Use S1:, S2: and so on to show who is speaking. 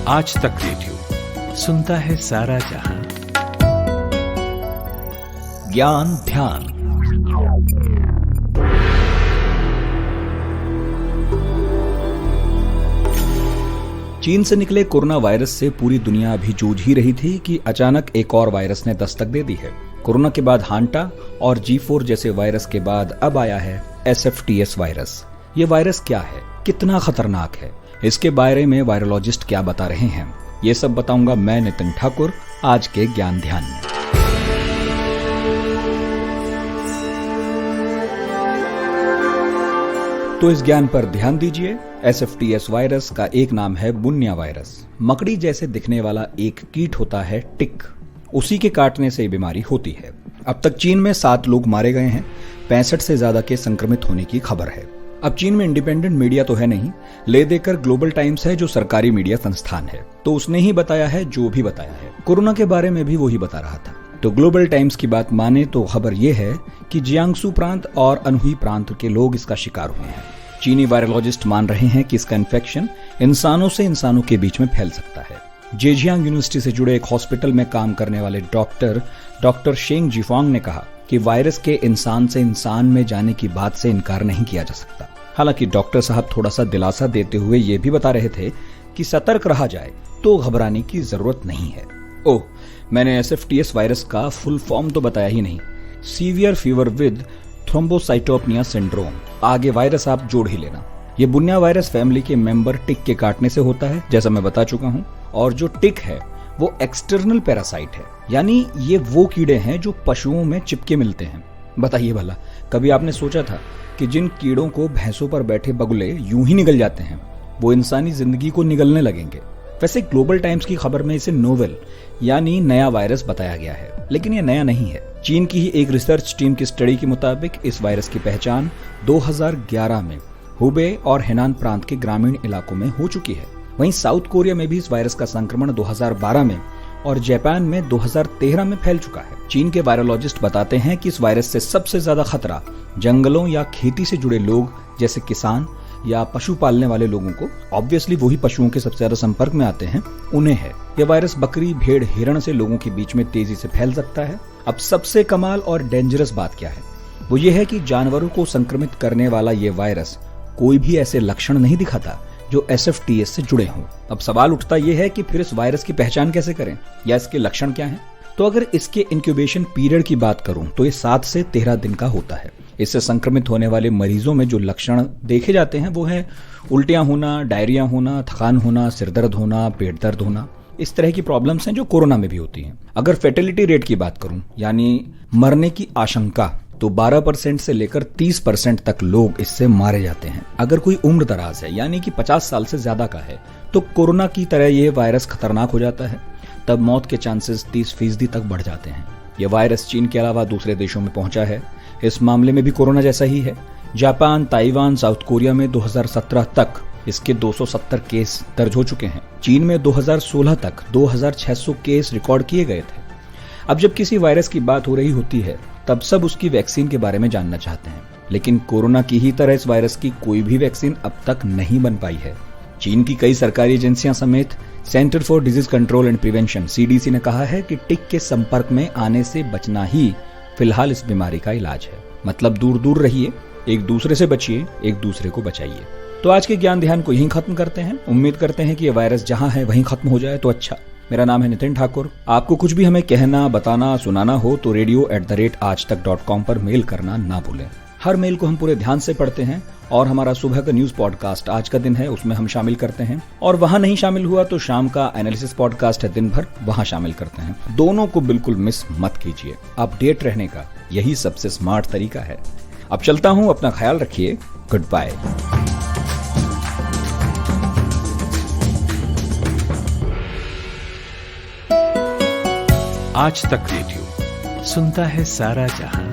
S1: आज तक रेडियो सुनता है सारा जहां। ज्ञान ध्यान। चीन से निकले कोरोना वायरस से पूरी दुनिया अभी जूझ ही रही थी कि अचानक एक और वायरस ने दस्तक दे दी है। कोरोना के बाद हांटा और G4 जैसे वायरस के बाद अब आया है SFTS वायरस। ये वायरस क्या है, कितना खतरनाक है, इसके बारे में वायरोलॉजिस्ट क्या बता रहे हैं, ये सब बताऊंगा मैं नितिन ठाकुर आज के ज्ञान ध्यान में। तो इस ज्ञान पर ध्यान दीजिए। SFTS वायरस का एक नाम है बुन्या वायरस। मकड़ी जैसे दिखने वाला एक कीट होता है टिक, उसी के काटने से बीमारी होती है। अब तक चीन में 7 लोग मारे गए हैं, 65 से ज्यादा के संक्रमित होने की खबर है। अब चीन में इंडिपेंडेंट मीडिया तो है नहीं, ले देकर ग्लोबल टाइम्स है जो सरकारी मीडिया संस्थान है, तो उसने ही बताया है जो भी बताया है। कोरोना के बारे में भी वही बता रहा था। तो ग्लोबल टाइम्स की बात माने तो खबर यह है कि जियांगसू प्रांत और अनहुई प्रांत के लोग इसका शिकार हुए हैं। चीनी वायरोलॉजिस्ट मान रहे हैं कि इसका इन्फेक्शन इंसानों से इंसानों के बीच में फैल सकता है। जेजियांग यूनिवर्सिटी से जुड़े एक हॉस्पिटल में काम करने वाले डॉक्टर शेंग जिफांग ने कहा कि वायरस के इंसान से इंसान में जाने की बात से इनकार नहीं किया जा सकता। हालांकि डॉक्टर साहब थोड़ा सा दिलासा देते हुए ये भी बता रहे थे कि सतर्क रहा जाए तो घबराने की जरूरत नहीं है। ओह, मैंने SFTS वायरस का फुल फॉर्म तो बताया ही नहीं। Severe fever with thrombocytopenia syndrome. आगे वायरस आप जोड़ ही लेना। ये बुन्या वायरस फैमिली के मेंबर टिक के काटने से होता है, जैसा मैं बता चुका हूं। और जो टिक है वो एक्सटर्नल पैरासाइट है, यानी ये वो कीड़े हैं जो पशुओं में चिपके मिलते हैं। बताइए भला, कभी आपने सोचा था कि जिन कीड़ों को भैंसों पर बैठे बगुले यूं ही निगल जाते हैं, वो इंसानी जिंदगी को निगलने लगेंगे? वैसे ग्लोबल टाइम्स की खबर में इसे नोवेल यानी नया वायरस बताया गया है, लेकिन ये नया नहीं है। चीन की ही एक रिसर्च टीम की स्टडी के मुताबिक इस वायरस की पहचान 2011 में हुबे और हेनान प्रांत के ग्रामीण इलाकों में हो चुकी है। वहीं साउथ कोरिया में भी इस वायरस का संक्रमण 2012 में और जापान में 2013 में फैल चुका है। चीन के वायरोलॉजिस्ट बताते हैं कि इस वायरस से सबसे ज्यादा खतरा जंगलों या खेती से जुड़े लोग जैसे किसान या पशु पालने वाले लोगों को, ऑब्वियसली वही पशुओं के सबसे ज्यादा संपर्क में आते हैं, उन्हें है। यह वायरस बकरी, भेड़, हिरण से लोगों के बीच में तेजी से फैल सकता है। अब सबसे कमाल और डेंजरस बात क्या है, वो ये है कि जानवरों को संक्रमित करने वाला ये वायरस कोई भी ऐसे लक्षण नहीं दिखाता जो SFTS से जुड़े हों। अब सवाल उठता यह है कि फिर इस वायरस की पहचान कैसे करें या इसके लक्षण क्या हैं? तो अगर इसके इंक्यूबेशन पीरियड की बात करूं तो ये 7 से 13 दिन का होता है। इससे संक्रमित होने वाले मरीजों में जो लक्षण देखे जाते हैं वो है उल्टियां होना, डायरिया होना, थकान होना, सिरदर्द होना, पेट दर्द होना। इस तरह की प्रॉब्लम्स हैं जो कोरोना में भी होती हैं। अगर फेर्टिलिटी रेट की बात करूं यानी मरने की आशंका, तो 12% से लेकर 30% तक लोग इससे मारे जाते हैं। अगर कोई उम्र दराज है यानी कि 50 साल से ज्यादा का है तो कोरोना की तरह ये वायरस खतरनाक हो जाता है, तब मौत के चांसेस 30% तक बढ़ जाते हैं। यह वायरस चीन के अलावा दूसरे देशों में पहुंचा है। इस मामले में भी कोरोना जैसा ही है। जापान, ताइवान, साउथ कोरिया में 2017 तक इसके 270 केस दर्ज हो चुके हैं। चीन में 2016 तक 2600 केस रिकॉर्ड किए गए थे। अब जब किसी वायरस की बात हो रही होती है तब सब उसकी वैक्सीन के बारे में जानना चाहते हैं, लेकिन कोरोना की ही तरह इस वायरस की कोई भी वैक्सीन अब तक नहीं बन पाई है। चीन की कई सरकारी एजेंसियां समेत centre for disease control and prevention CDC ने कहा है कि टिक के संपर्क में आने से बचना ही फिलहाल इस बीमारी का इलाज है। मतलब दूर दूर रहिए, एक दूसरे से बचिए, एक दूसरे को बचाइए। तो आज के ज्ञान ध्यान को यहीं खत्म करते हैं। उम्मीद करते हैं कि यह वायरस जहां है वहीं खत्म हो जाए तो अच्छा। मेरा नाम है नितिन ठाकुर। आपको कुछ भी हमें कहना, बताना, सुनाना हो तो radio@aajtak.com पर मेल करना ना भूलें। हर मेल को हम पूरे ध्यान से पढ़ते हैं और हमारा सुबह का न्यूज पॉडकास्ट आज का दिन है उसमें हम शामिल करते हैं, और वहां नहीं शामिल हुआ तो शाम का एनालिसिस पॉडकास्ट है दिन भर, वहां शामिल करते हैं। दोनों को बिल्कुल मिस मत कीजिए। अपडेट रहने का यही सबसे स्मार्ट तरीका है। अब चलता हूं, अपना ख्याल रखिए। Goodbye. Aaj Tak radio सुनता है सारा जहां।